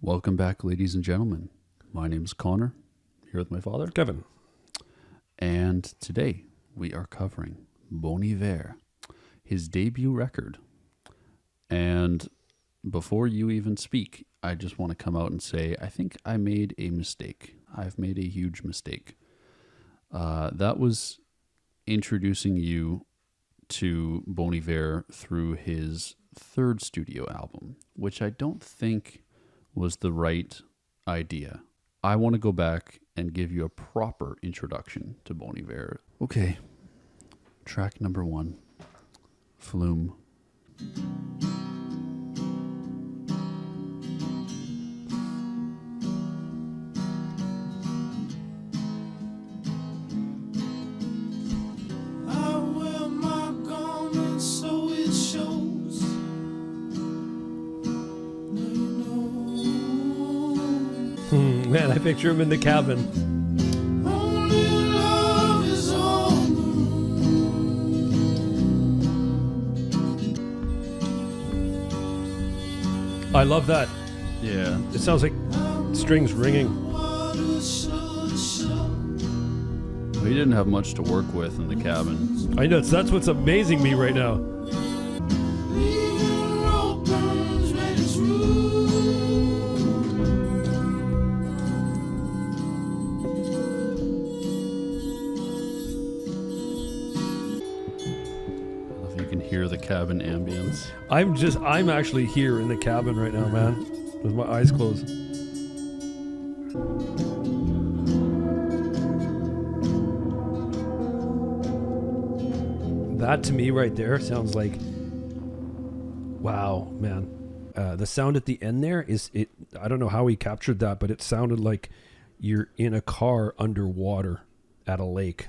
Welcome back, ladies and gentlemen. My name is Connor, here with my father, Kevin. And today we are covering Bon Iver, his debut record. And before you even speak, I just want to come out and say, I think I made a mistake. I've made a huge mistake. That was introducing you to Bon Iver through his third studio album, which I don't think was the right idea. I want to go back and give you a proper introduction to Bon Iver. Okay, track number 1, Flume. Man, I picture him in the cabin. I love that. Yeah. It sounds like strings ringing. We didn't have much to work with in the cabin. I know, that's what's amazing me right now. Hear the cabin ambience. I'm actually here in the cabin right now, man, with my eyes closed. That to me right there sounds like, wow, man. The sound at the end there I don't know how he captured that, but it sounded like you're in a car underwater at a lake.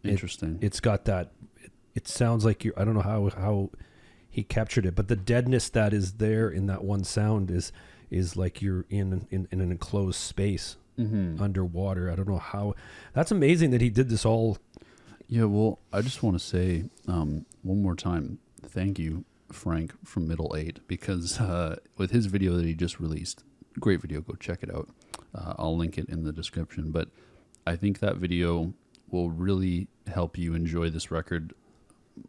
Interesting. It's got that. It sounds like I don't know how he captured it, but the deadness that is there in that one sound is like you're in an enclosed space underwater. I don't know how. That's amazing that he did this all. Yeah, well, I just want to say one more time, thank you, Frank from Middle 8, because with his video that he just released, great video, go check it out. I'll link it in the description, but I think that video will really help you enjoy this record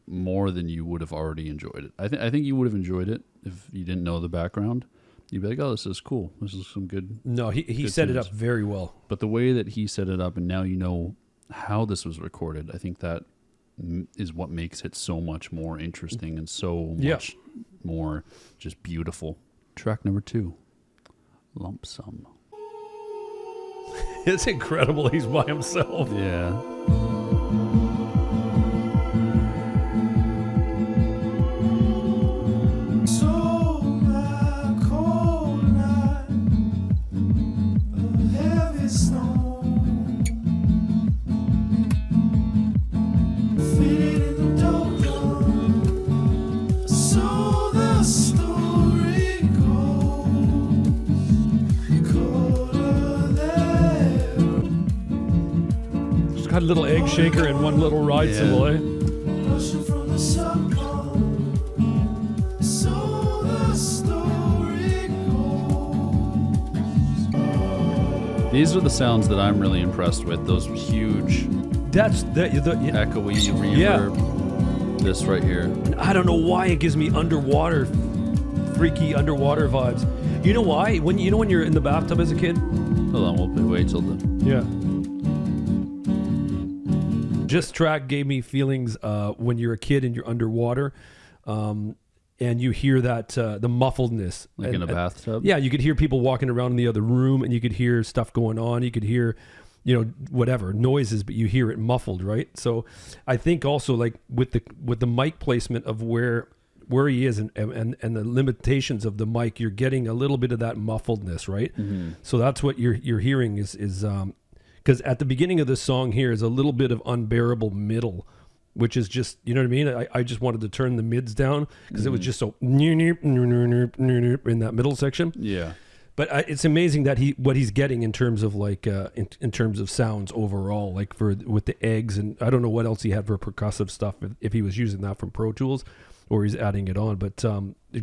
more than you would have already enjoyed it. I think you would have enjoyed it if you didn't know the background. You'd be like, oh, this is cool. This is some good. No, he set it up very well. But the way that he set it up, and now you know how this was recorded, I think that is what makes it so much more interesting and so much more just beautiful. Track number 2, Lump Sum. It's incredible he's by himself. Yeah. Got a little egg shaker and one little ride cymbal, eh? These are the sounds that I'm really impressed with. Those huge, echoey reverb. Yeah. This right here. I don't know why it gives me freaky underwater vibes. You know why? When you're in the bathtub as a kid. Hold on, we'll wait till the. Yeah. This track gave me feelings when you're a kid and you're underwater, and you hear that the muffledness, like in a bathtub. Yeah, you could hear people walking around in the other room, and you could hear stuff going on. You could hear, whatever noises, but you hear it muffled, right? So, I think also like with the mic placement of where he is and the limitations of the mic, you're getting a little bit of that muffledness, right? Mm-hmm. So that's what you're hearing is. Because at the beginning of this song here is a little bit of unbearable middle, which is just, you know what I mean? I just wanted to turn the mids down because it was just so in that middle section. Yeah. But it's amazing that what he's getting in terms of like in terms of sounds overall, like with the eggs, and I don't know what else he had for percussive stuff if he was using that from Pro Tools, or he's adding it on. But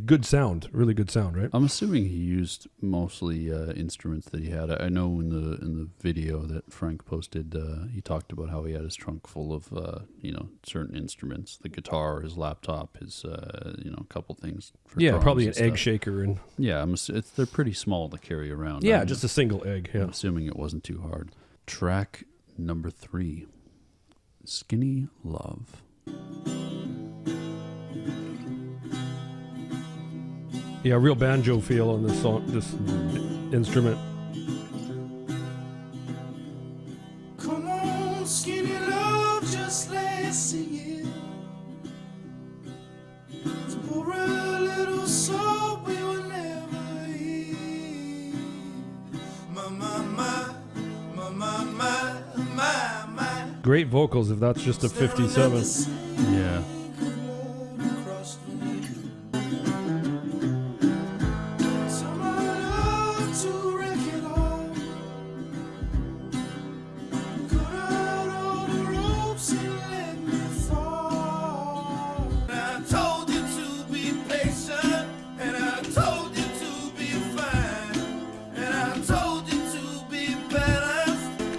good sound, really good sound, right? I'm assuming he used mostly instruments that he had. I know in the video that Frank posted, he talked about how he had his trunk full of certain instruments, the guitar, his laptop, his a couple things. For Probably an and egg stuff. shaker and they're pretty small to carry around. yeah, just a single egg. Yeah, I'm assuming it wasn't too hard. Track number 3, Skinny Love. yeah, real banjo feel on this song, this instrument. Come on, skinny love, just let's sing it. For a little soul we will never hear. My. Great vocals if that's just a 57. Yeah.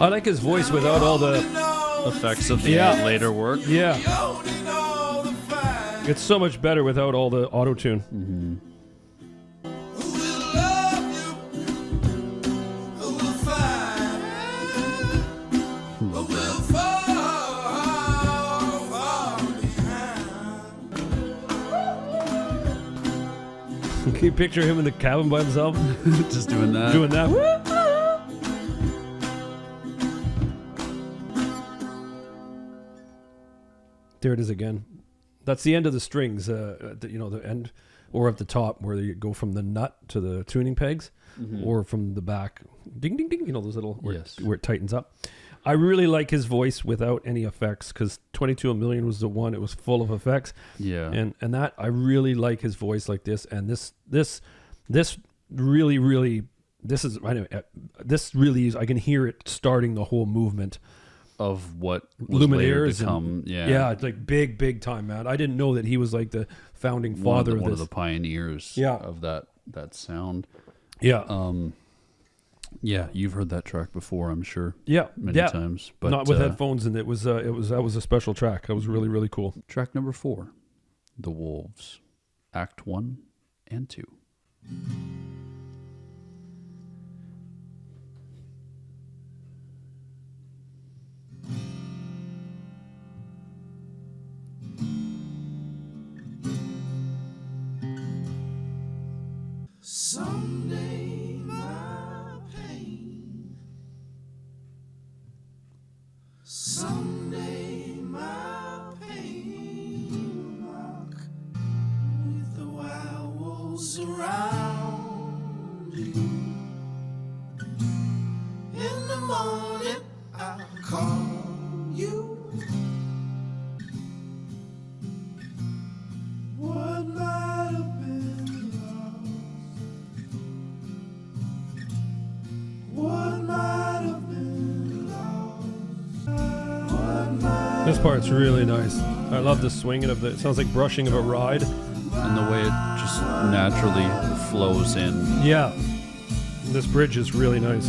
I like his voice without all the Effects of the Yeah. later work. yeah. It's so much better without all the auto tune. Mm-hmm. Can you picture him in the cabin by himself Just doing that. doing that? There it is again. That's the end of the strings, the end or at the top where you go from the nut to the tuning pegs, or from the back, ding, ding, ding, those little, where it tightens up. I really like his voice without any effects, because 22 a Million was the one, it was full of effects. Yeah. And that, I really like his voice like this. And this really, this is, anyway, this really is, I can hear it starting the whole movement. Of what was later to come. Yeah, it's like big time, man. I didn't know that he was like the founding father one of of this. the pioneers of that sound. Yeah. Yeah, you've heard that track before, I'm sure. Yeah. Many times. But not with headphones, and that was a special track. That was really, really cool. Track number 4, The Wolves, Act 1 and 2. Someday my pain, someday my pain will walk with the wild wolves around you. In the morning I'll call you. What might have been lost, what might have been lost, what might. This part's really nice. I love the swinging of it sounds like brushing of a ride. And the way it just naturally flows in. Yeah. This bridge is really nice.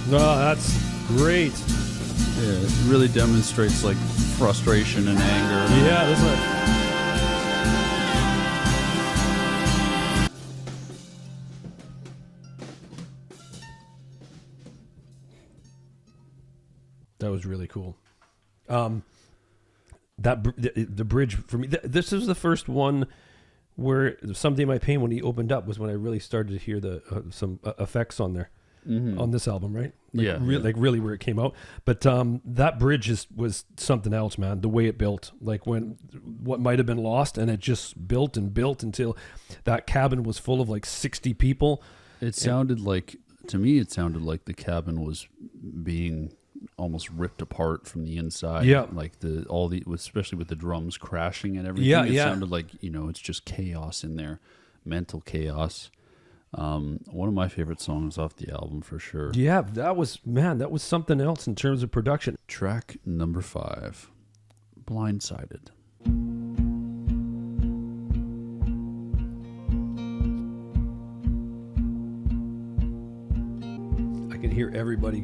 Oh, that's great. Yeah, it really demonstrates like frustration and anger. Yeah, this is that was really cool. The bridge for me. This is the first one where Someday My Pain, when he opened up, was when I really started to hear the some effects on there. On this album, right? Like really where it came out. But that bridge was something else, man. The way it built, like when what might have been lost, and it just built and built until that cabin was full of like 60 people. It sounded like, to me, it sounded like the cabin was being almost ripped apart from the inside. Yeah, like especially with the drums crashing and everything. Yeah, it sounded like it's just chaos in there, mental chaos. One of my favorite songs off the album for sure. Yeah, that was something else in terms of production. Track number 5, Blindsided. I can hear everybody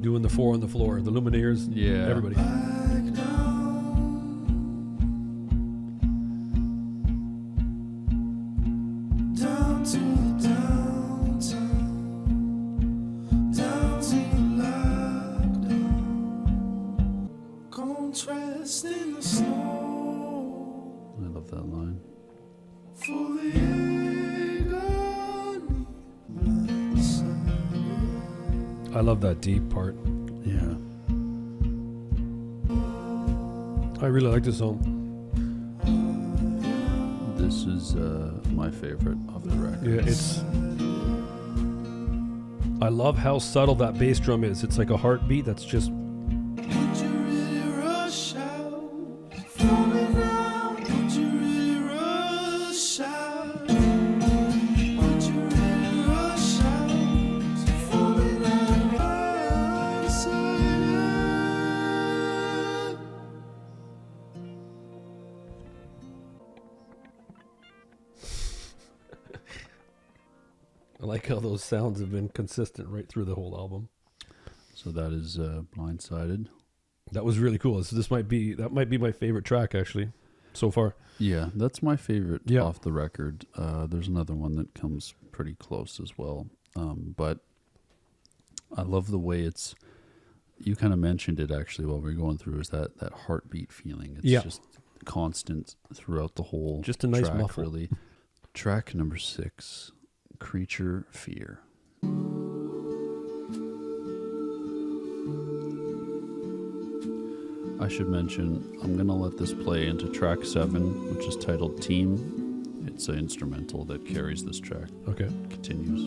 doing the 4 on the floor, the Lumineers, Yeah. everybody. Back down to the downtown, down to the lockdown, contrast in the snow, I love that line. for the agony, blindsided. I love that deep part. Yeah. I really like this song. This is my favorite of the record. Yeah, I love how subtle that bass drum is. It's like a heartbeat that's just. Would you really rush out for me now? Would you really rush out? Would you really rush out for me now? Blindsided. I like how those sounds have been consistent right through the whole album. So that is Blindsided. That was really cool. So that might be my favorite track actually, so far. Yeah, that's my favorite Yeah. off the record. There's another one that comes pretty close as well. But I love the way it's, you kind of mentioned it actually while we were going through, is that heartbeat feeling. It's Yeah. just constant throughout the whole Just a nice track, muffle. really. Track number 6, Creature Fear. I should mention, I'm going to let this play into track 7, which is titled Team. It's an instrumental that carries this track. Okay. Continues.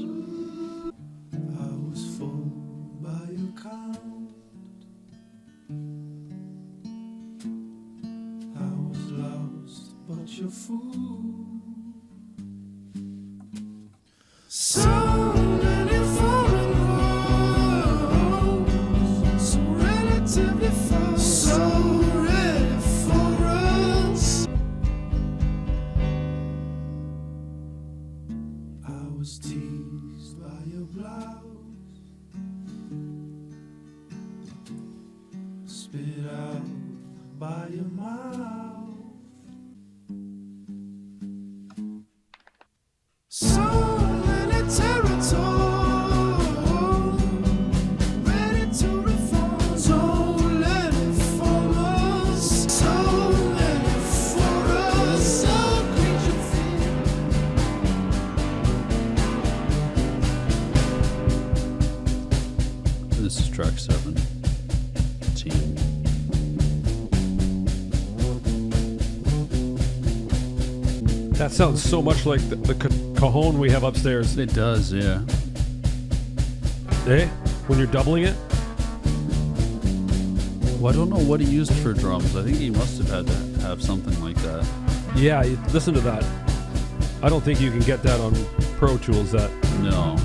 I was full by your count. I was lost, but you're fool. So many foreign roads, so relatively far, so ready for us. I was teased by your blouse, spit out by your mouth. So many territories ready to reform. So many for us. So many for us. So creature fear. This is track 7, Team. That sounds so much like the cajon we have upstairs. It does, yeah. Eh? When you're doubling it? Well, I don't know what he used for drums. I think he must have had to have something like that. Yeah, listen to that. I don't think you can get that on Pro Tools. That No.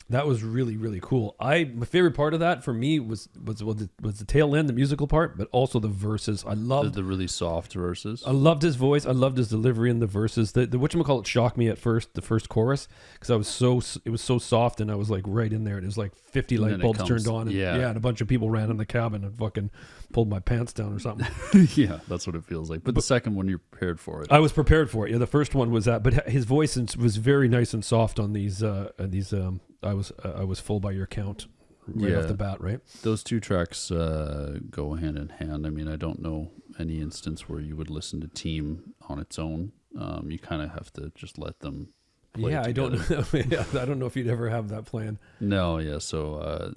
That was really, really cool. My favorite part of that for me was the tail end, the musical part, but also the verses. I loved The really soft verses. I loved his voice. I loved his delivery in the verses. The whatchamacallit shocked me at first, the first chorus, because it was so soft, and I was like right in there. And it was like 50 And light then it bulbs comes- turned on, and yeah. and a bunch of people ran in the cabin and fucking pulled my pants down or something. Yeah, that's what it feels like. But the second one, you're prepared for it. I was prepared for it. Yeah, the first one was that, but his voice was very nice and soft on these. I was full by your count right Yeah. off the bat, right? Those two tracks go hand in hand. I mean, I don't know any instance where you would listen to Team on its own. You kind of have to just let them play Yeah, together. I don't know. Yeah, I don't know if you'd ever have that plan. No, yeah. So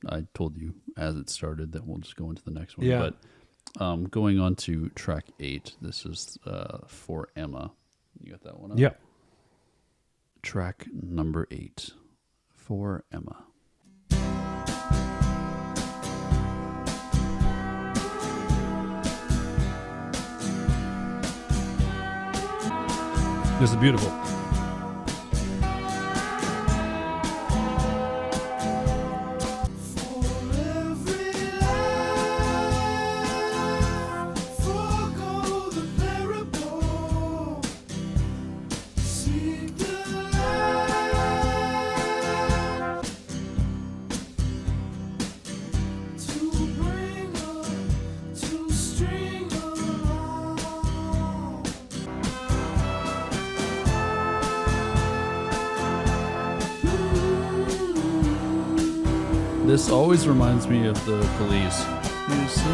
I told you as it started that we'll just go into the next one. Yeah. But going on to track 8, this is For Emma. You got that one up? Yeah. track number 8 for Emma. This is beautiful. This always reminds me of the Police. You see,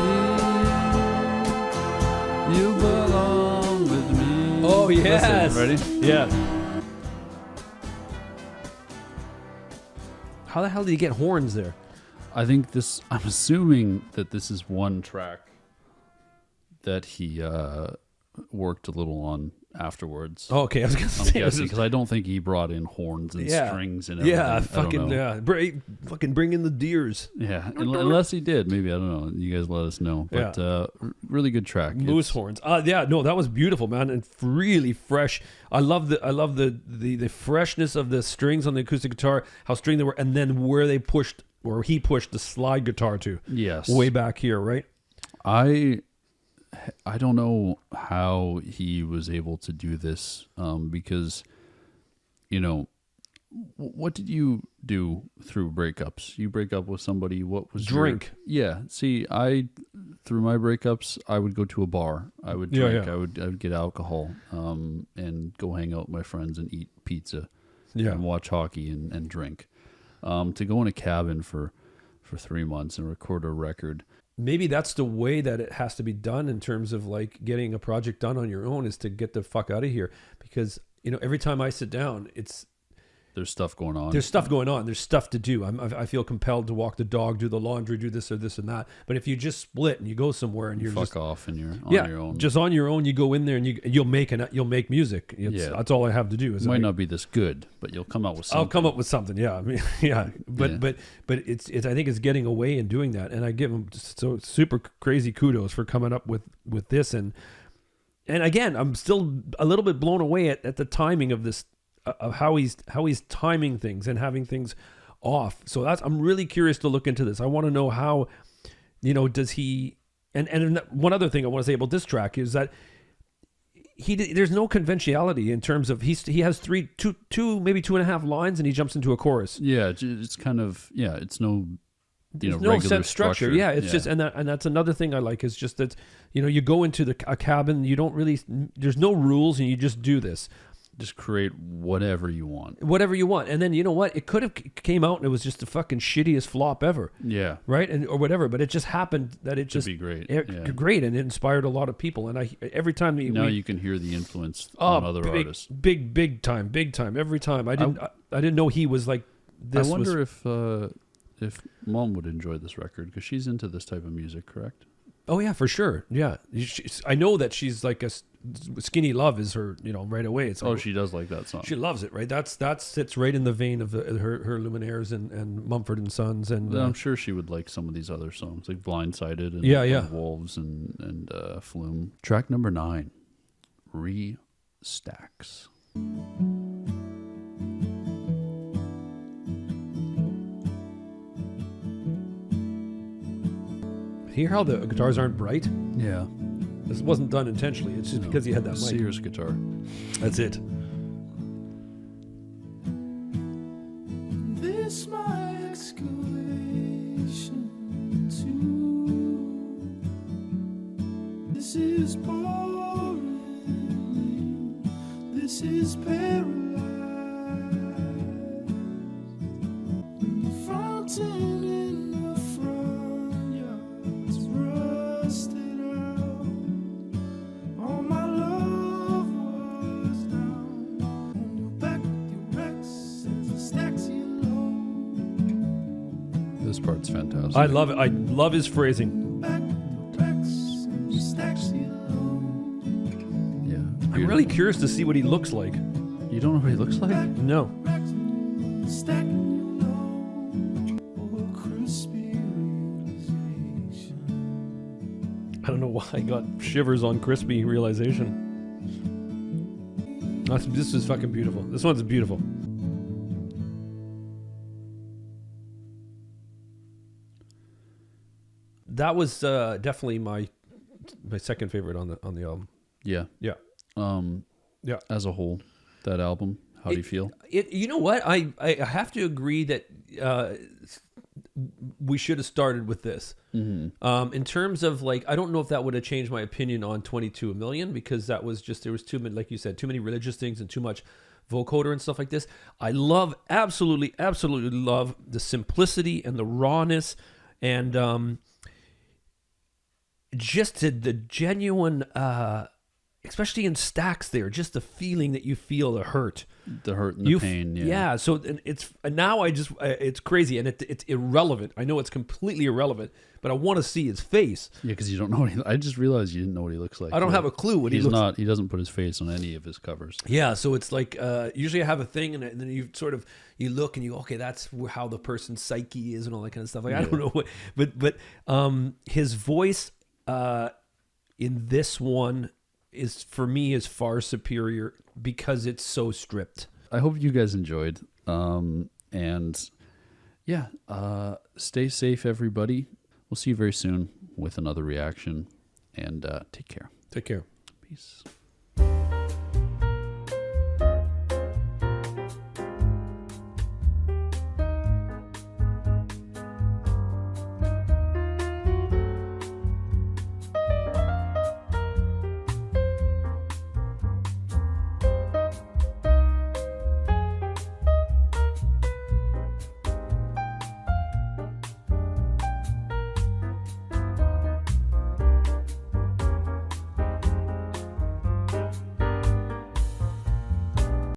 you belong with me. Oh, yes. Listen, ready? Yeah. How the hell did he get horns there? I'm assuming that this is one track that he worked a little on afterwards. Oh, okay, I was gonna I'm say guessing because I don't think he brought in horns and strings and everything. yeah, fucking fucking bring in the deers. Yeah, unless he did, maybe I don't know. You guys let us know. But really good track. Moose horns. Yeah, no, that was beautiful, man, and really fresh. I love the freshness of the strings on the acoustic guitar, how string they were, and then where he pushed the slide guitar to. Yes, way back here, right? I don't know how he was able to do this because, what did you do through breakups? You break up with somebody, what was drink? Yeah. See, through my breakups, I would go to a bar. I would drink. Yeah. I would get alcohol and go hang out with my friends and eat pizza and watch hockey and drink. To go in a cabin for 3 months and record a record. Maybe that's the way that it has to be done in terms of like getting a project done on your own, is to get the fuck out of here. Because, every time I sit down, there's stuff going on. There's stuff going on. There's stuff to do. I feel compelled to walk the dog, do the laundry, do this or this and that. But if you just split and you go somewhere and you're fuck off and you're on your own. Just on your own, you go in there and you'll make music. That's all I have to do. It might not be this good, but you'll come out with something. I'll come up with something. Yeah, I mean, yeah. But it's I think it's getting away and doing that, and I give him so super crazy kudos for coming up with this. And again, I'm still a little bit blown away at the timing of this. Of how he's timing things and having things off. So I'm really curious to look into this. I want to know how, does he? And one other thing I want to say about this track is that there's no conventionality in terms of he has two maybe 2.5 lines and he jumps into a chorus. Yeah, it's kind of it's no. There's no set structure. Yeah, it's just and that's another thing I like is just that you go into a cabin, you don't really, there's no rules and you just do this. Just create whatever you want. And then you know what? It could have came out and it was just the fucking shittiest flop ever. Yeah. Right? Or whatever. But it just happened that it just... be great. Great. And it inspired a lot of people. And every time... you can hear the influence on other artists. Big time. Every time. I didn't know he was like this. I wonder if Mom would enjoy this record because she's into this type of music, correct? Oh, yeah, for sure. Yeah. I know that she's like Skinny Love is her, right away. It's like, she does like that song. She loves it, right? That sits right in the vein of her Luminaires and Mumford & Sons. And I'm sure she would like some of these other songs, like Blindsided and Wolves and Flume. Track number 9, Restacks. Hear how the guitars aren't bright? Yeah. This wasn't done intentionally. It's just because he had that mic. Sears guitar. That's it. This my excavation too. This is boring. This is paralyzed. Fountain in the front yard's rusted out. All my love was down. On your back, your Rex and the stacks you low. This part's fantastic. I love it. I love his phrasing. Back, your Rex and the stacks you low. Yeah. I'm really curious to see what he looks like. You don't know what he looks like? No. Stacking your low, crispy realization. I don't know why I got shivers on crispy realization. This is fucking beautiful. This one's beautiful. That was definitely my second favorite on the album. Yeah. Yeah. Yeah. As a whole, that album, how do you feel? You know what? I have to agree that we should have started with this. Mm-hmm. In terms of like, I don't know if that would have changed my opinion on 22 a Million, because that was just, there was too many, like you said, too many religious things and too much vocoder and stuff like this. I absolutely love the simplicity and the rawness and just the genuine, especially in Stacks there, just the feeling that you feel the hurt. The hurt and the pain, yeah. Yeah, so it's now it's crazy and it's irrelevant. I know it's completely irrelevant, but I want to see his face. Yeah, because you don't know I just realized you didn't know what he looks like. I don't have a clue what he looks like. He doesn't put his face on any of his covers. Yeah, so it's like usually I have a thing and then you sort of you look and you go, okay, that's how the person's psyche is and all that kind of stuff. Like I don't know what, but his voice in this one is, for me, is far superior because it's so stripped. I hope you guys enjoyed. And yeah, stay safe, everybody. We'll see you very soon with another reaction. And take care. Take care. Peace.